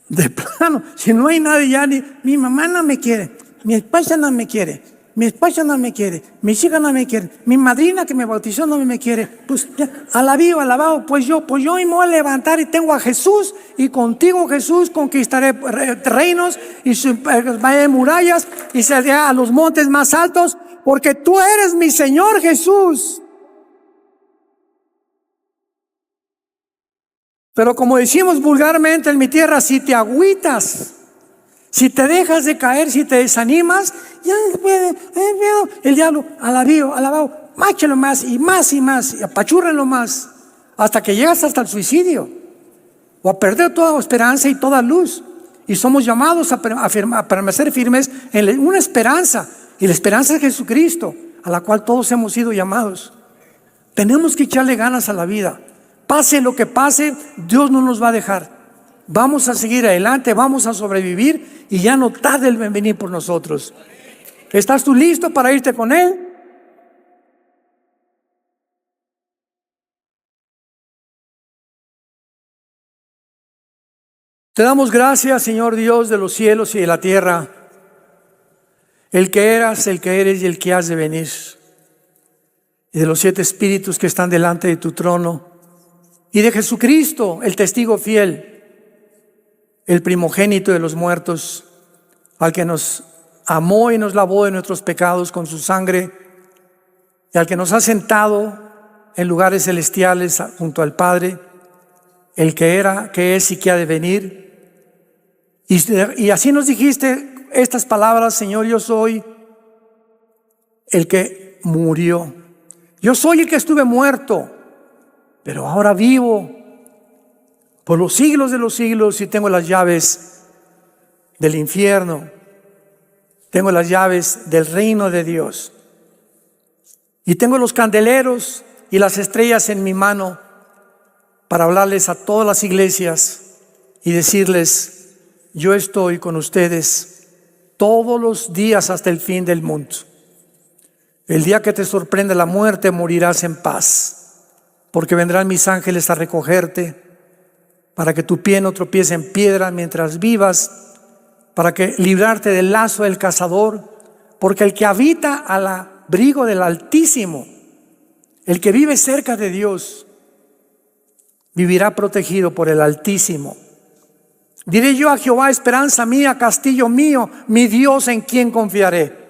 De plano, si no hay nadie ya, ni mi mamá no me quiere, mi esposa no me quiere, mi esposa no me quiere, mis hijas no me quieren, mi madrina que me bautizó no me quiere, pues ya, alabado, pues yo me voy a levantar y tengo a Jesús, y contigo, Jesús, conquistaré reinos y murallas, y saldré a los montes más altos, porque tú eres mi Señor Jesús. Pero como decimos vulgarmente en mi tierra, si te agüitas, si te dejas de caer, si te desanimas, ya el diablo, alabado, máchelo más y más, y apachúrrenlo más, hasta que llegas hasta el suicidio, o a perder toda esperanza y toda luz. Y somos llamados a permanecer firmes en una esperanza, y la esperanza es Jesucristo, a la cual todos hemos sido llamados. Tenemos que echarle ganas a la vida. Pase lo que pase, Dios no nos va a dejar. Vamos a seguir adelante, vamos a sobrevivir, y ya no tarde el venir por nosotros. ¿Estás tú listo para irte con Él? Te damos gracias, Señor Dios de los cielos y de la tierra, el que eras, el que eres y el que has de venir, y de los 7 espíritus que están delante de tu trono, y de Jesucristo, el testigo fiel, el primogénito de los muertos, al que nos amó y nos lavó de nuestros pecados con su sangre, y al que nos ha sentado en lugares celestiales junto al Padre, el que era, que es y que ha de venir. Y así nos dijiste estas palabras: Señor, yo soy el que murió, yo soy el que estuve muerto, pero ahora vivo por los siglos de los siglos, y tengo las llaves del infierno, tengo las llaves del reino de Dios, y tengo los candeleros y las estrellas en mi mano para hablarles a todas las iglesias y decirles: yo estoy con ustedes todos los días hasta el fin del mundo. El día que te sorprende la muerte, morirás en paz, porque vendrán mis ángeles a recogerte, para que tu pie no tropiece en piedra mientras vivas, para que librarte del lazo del cazador, porque el que habita al abrigo del Altísimo, el que vive cerca de Dios, vivirá protegido por el Altísimo. Diré yo a Jehová: esperanza mía, castillo mío, mi Dios, en quien confiaré.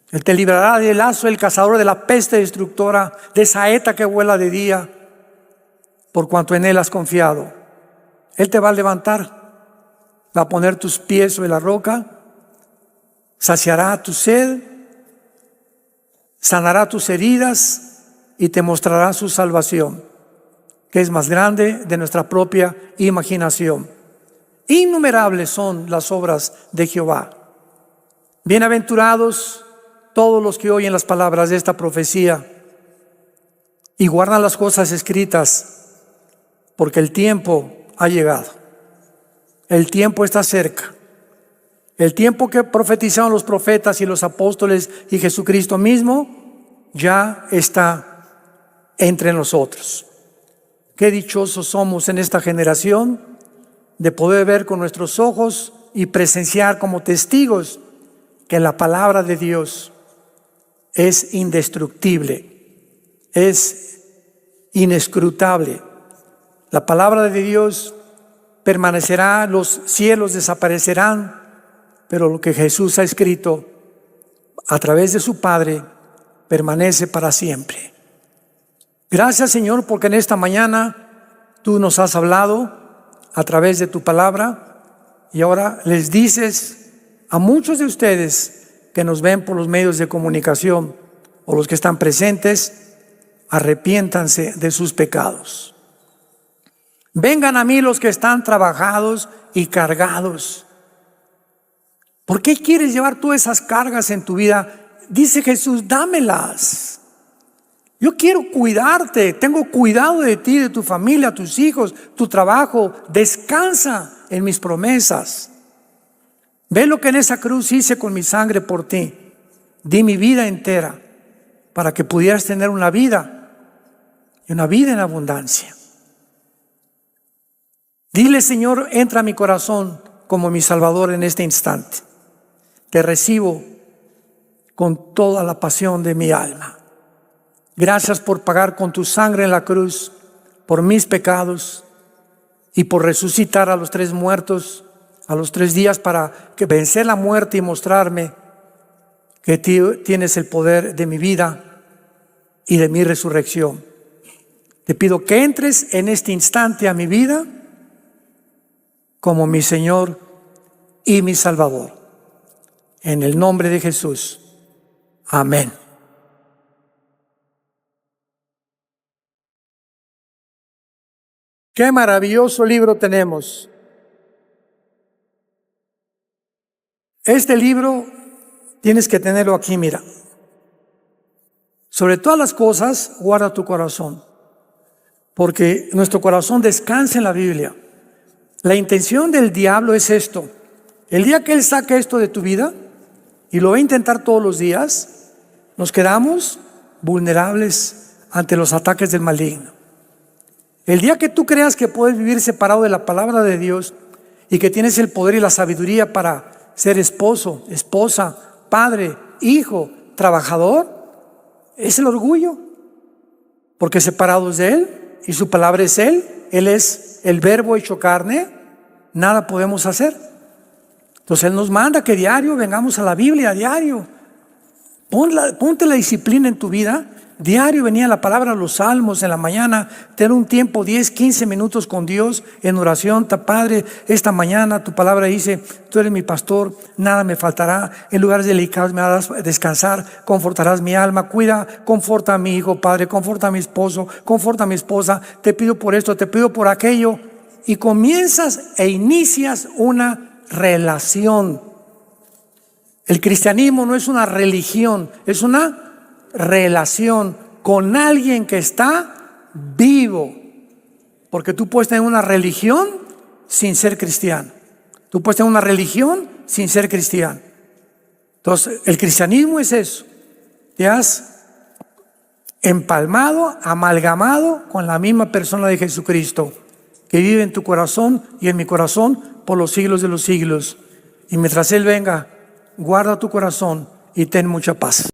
Él te librará del lazo del cazador, de la peste destructora, de saeta que vuela de día, por cuanto en Él has confiado. Él te va a levantar, va a poner tus pies sobre la roca, saciará tu sed, sanará tus heridas y te mostrará su salvación, que es más grande de nuestra propia imaginación. Innumerables son las obras de Jehová. Bienaventurados todos los que oyen las palabras de esta profecía y guardan las cosas escritas, porque el tiempo ha llegado. El tiempo está cerca. El tiempo que profetizaron los profetas y los apóstoles y Jesucristo mismo ya está entre nosotros. Qué dichosos somos en esta generación de poder ver con nuestros ojos y presenciar como testigos que la palabra de Dios es indestructible, es inescrutable. La palabra de Dios permanecerá, los cielos desaparecerán, pero lo que Jesús ha escrito a través de su Padre permanece para siempre. Gracias, Señor, porque en esta mañana tú nos has hablado a través de tu palabra y ahora les dices a muchos de ustedes que nos ven por los medios de comunicación o los que están presentes, arrepiéntanse de sus pecados. Vengan a mí los que están trabajados y cargados. ¿Por qué quieres llevar todas esas cargas en tu vida? Dice Jesús, dámelas. Yo quiero cuidarte, tengo cuidado de ti, de tu familia, tus hijos, tu trabajo. Descansa en mis promesas. Ve lo que en esa cruz hice con mi sangre por ti. Di mi vida entera para que pudieras tener una vida y una vida en abundancia. Dile, Señor, entra a mi corazón como mi Salvador en este instante. Te recibo con toda la pasión de mi alma. Gracias por pagar con tu sangre en la cruz por mis pecados y por resucitar a los 3 muertos a los 3 días para que vencer la muerte y mostrarme que tienes el poder de mi vida y de mi resurrección. Te pido que entres en este instante a mi vida como mi Señor y mi Salvador. En el nombre de Jesús. Amén. Qué maravilloso libro tenemos. Este libro tienes que tenerlo aquí, mira. Sobre todas las cosas, guarda tu corazón, porque nuestro corazón descansa en la Biblia. La intención del diablo es esto. El día que él saque esto de tu vida, y lo va a intentar todos los días, nos quedamos vulnerables ante los ataques del maligno. El día que tú creas que puedes vivir separado de la palabra de Dios y que tienes el poder y la sabiduría para ser esposo, esposa, padre, hijo, trabajador, es el orgullo. Porque separados de Él y su palabra es Él es el verbo hecho carne, nada podemos hacer. Entonces Él nos manda que diario vengamos a la Biblia, diario. Ponte la disciplina en tu vida. Diario venía la palabra, los salmos en la mañana, tener un tiempo 10, 15 minutos con Dios en oración. Padre, esta mañana tu palabra dice, tú eres mi pastor, nada me faltará, en lugares delicados me harás descansar, confortarás mi alma, conforta a mi hijo, Padre, conforta a mi esposo, conforta a mi esposa, te pido por esto, te pido por aquello, y comienzas e inicias una relación. El cristianismo no es una religión, es una relación con alguien que está vivo. Porque tú puedes tener una religión sin ser cristiano. Tú puedes tener una religión sin ser cristiano. Entonces, el cristianismo es eso. Te has empalmado, amalgamado con la misma persona de Jesucristo, que vive en tu corazón y en mi corazón por los siglos de los siglos. Y mientras Él venga, guarda tu corazón y ten mucha paz.